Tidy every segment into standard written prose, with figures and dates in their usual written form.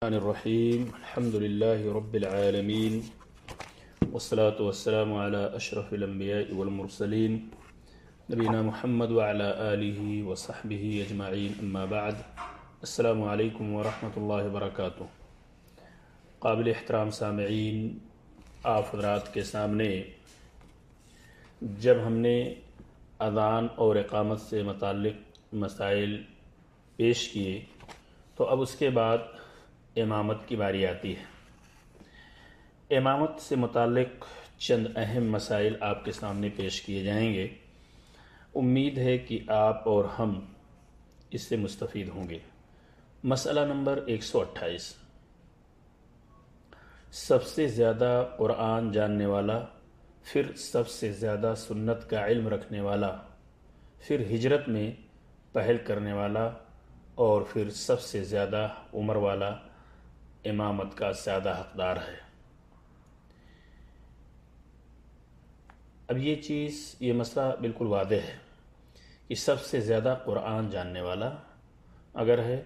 الرحمن الرحیم الحمد للہ رب العالمین والصلاة والسلام علی اشرف الانبیاء والمرسلین نبینا محمد وعلی آلہ وصحبہ اجمعین اما بعد السلام علیکم ورحمۃ اللہ وبرکاتہ۔ قابل احترام سامعین، آپ حضرات کے سامنے جب ہم نے اذان اور اقامت سے متعلق مسائل پیش کیے تو اب اس کے بعد امامت کی باری آتی ہے۔ امامت سے متعلق چند اہم مسائل آپ کے سامنے پیش کیے جائیں گے۔ امید ہے کہ آپ اور ہم اس سے مستفید ہوں گے۔ مسئلہ نمبر 128، سب سے زیادہ قرآن جاننے والا، پھر سب سے زیادہ سنت کا علم رکھنے والا، پھر ہجرت میں پہل کرنے والا، اور پھر سب سے زیادہ عمر والا امامت کا زیادہ حقدار ہے۔ اب یہ مسئلہ بالکل واضح ہے کہ سب سے زیادہ قرآن جاننے والا اگر ہے،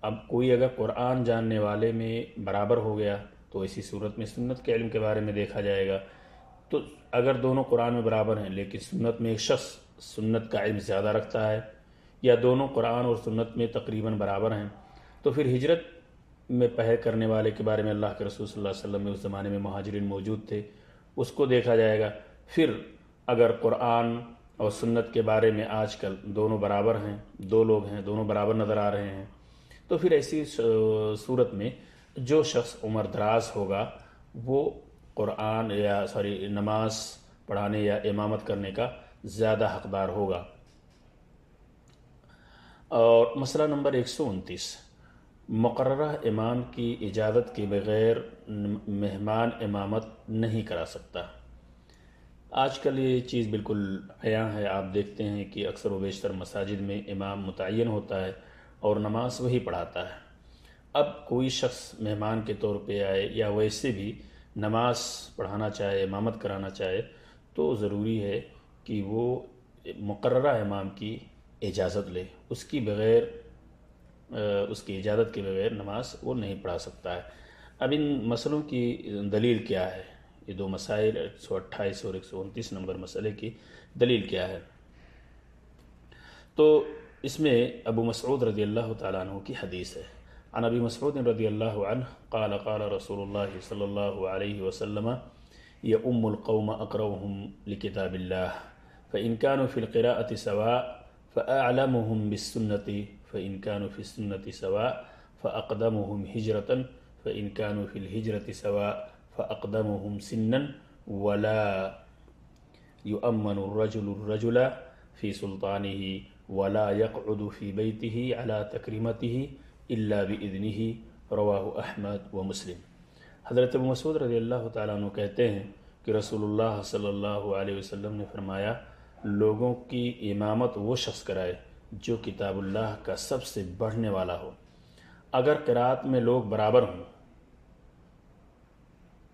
اب کوئی اگر قرآن جاننے والے میں برابر ہو گیا تو اسی صورت میں سنت کے علم کے بارے میں دیکھا جائے گا۔ تو اگر دونوں قرآن میں برابر ہیں لیکن سنت میں ایک شخص سنت کا علم زیادہ رکھتا ہے، یا دونوں قرآن اور سنت میں تقریباً برابر ہیں، تو پھر ہجرت میں پہل کرنے والے کے بارے میں اللہ کے رسول صلی اللہ علیہ وسلم میں اس زمانے میں مہاجرین موجود تھے، اس کو دیکھا جائے گا۔ پھر اگر قرآن اور سنت کے بارے میں آج کل دونوں برابر ہیں، دو لوگ ہیں، دونوں برابر نظر آ رہے ہیں، تو پھر ایسی صورت میں جو شخص عمر دراز ہوگا وہ قرآن نماز پڑھانے یا امامت کرنے کا زیادہ حقدار ہوگا۔ اور مسئلہ نمبر 129، مقررہ امام کی اجازت کے بغیر مہمان امامت نہیں کرا سکتا۔ آج کل یہ چیز بالکل عیاں ہے، آپ دیکھتے ہیں کہ اکثر و بیشتر مساجد میں امام متعین ہوتا ہے اور نماز وہی پڑھاتا ہے۔ اب کوئی شخص مہمان کے طور پہ آئے یا ویسے بھی نماز پڑھانا چاہے، امامت کرانا چاہے، تو ضروری ہے کہ وہ مقررہ امام کی اجازت لے، اس کی اجازت کے بغیر نماز وہ نہیں پڑھا سکتا ہے۔ اب ان مسئلوں کی دلیل کیا ہے؟ یہ دو مسائل 128 اور 129 نمبر مسئلے کی دلیل کیا ہے؟ تو اس میں ابو مسعود رضی اللہ تعالیٰ عنہ کی حدیث ہے۔ عن ابی مسعود رضی اللہ عنہ قال قال رسول اللہ صلی اللہ علیہ وسلم یؤم القوم اقرؤہم لکتاب اللہ فإن كانوا في القراءة سواء فأعلمهم بالسنة فإن كانوا في السنة سواء فأقدمهم هجرة فإن كانوا في الهجرة سواء فأقدمهم سنا ولا يؤمن الرجل في سلطانه ولا يقعد في بيته على تكريمته إلا بإذنه رواه أحمد ومسلم۔ حضرت ابو مسعود رضی اللہ تعالیٰ عنہ کہتے ہیں کہ رسول اللہ صلی اللہ علیہ وسلم نے فرمایا، لوگوں کی امامت وہ شخص کرائے جو کتاب اللہ کا سب سے بڑھنے والا ہو۔ اگر قرات میں لوگ برابر ہوں،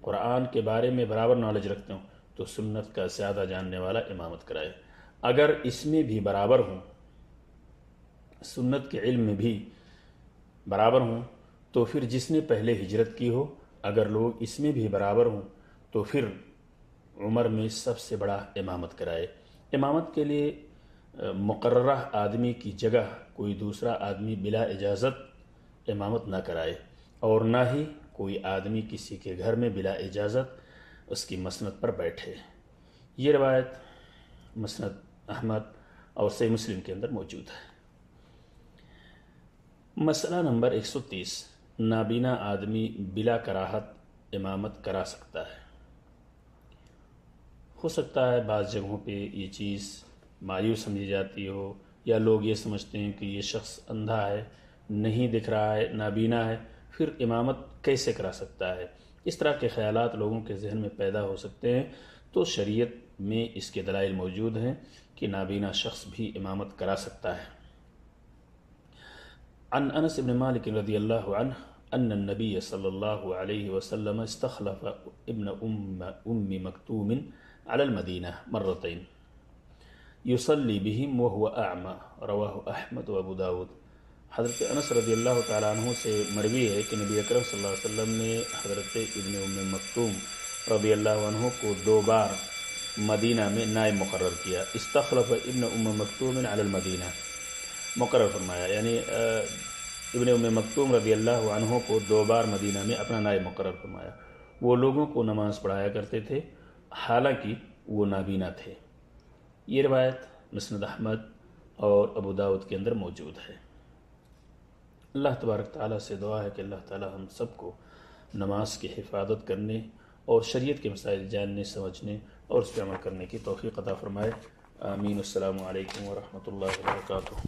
قرآن کے بارے میں برابر نالج رکھتے ہوں، تو سنت کا زیادہ جاننے والا امامت کرائے۔ اگر اس میں بھی برابر ہوں، سنت کے علم میں بھی برابر ہوں، تو پھر جس نے پہلے ہجرت کی ہو، اگر لوگ اس میں بھی برابر ہوں تو پھر عمر میں سب سے بڑا امامت کرائے۔ امامت کے لیے مقررہ آدمی کی جگہ کوئی دوسرا آدمی بلا اجازت امامت نہ کرائے، اور نہ ہی کوئی آدمی کسی کے گھر میں بلا اجازت اس کی مسند پر بیٹھے۔ یہ روایت مسند احمد اور صحیح مسلم کے اندر موجود ہے۔ مسئلہ نمبر 130، نابینا آدمی بلا کراہت امامت کرا سکتا ہے۔ ہو سکتا ہے بعض جگہوں پہ یہ چیز مایوس سمجھی جاتی ہو، یا لوگ یہ سمجھتے ہیں کہ یہ شخص اندھا ہے، نہیں دکھ رہا ہے، نابینا ہے، پھر امامت کیسے کرا سکتا ہے؟ اس طرح کے خیالات لوگوں کے ذہن میں پیدا ہو سکتے ہیں۔ تو شریعت میں اس کے دلائل موجود ہیں کہ نابینا شخص بھی امامت کرا سکتا ہے۔ عن انس بن مالک رضی اللہ عنہ ان النبی صلی اللہ علیہ وسلم استخلف ابن ام مکتوم على المدینہ مرتين يصلي بهم وهو أعمى رواه أحمد وأبو داود حضرت انس رضی اللہ تعالیٰ عنہ سے مروی ہے کہ نبی اکرم صلی اللہ علیہ وسلم نے حضرت ابن ام مکتوم رضی اللہ عنہ کو 2 بار مدینہ میں نائب مقرر کیا. استخلف ابن ام مکتوم علی المدینہ، مقرر فرمایا، یعنی ابن ام مکتوم رضی اللہ عنہ کو 2 بار مدینہ میں اپنا نائب مقرر فرمایا. وہ لوگوں کو نماز پڑھایا کرتے تھے حالانکہ وہ نابینا تھے. یہ روایت مسند احمد اور ابو داؤد کے اندر موجود ہے. اللہ تبارک تعالیٰ سے دعا ہے کہ اللہ تعالیٰ ہم سب کو نماز کی حفاظت کرنے اور شریعت کے مسائل جاننے، سمجھنے اور اس پہ عمل کرنے کی توفیق عطا فرمائے. آمین. السلام علیکم ورحمۃ اللہ وبرکاتہ.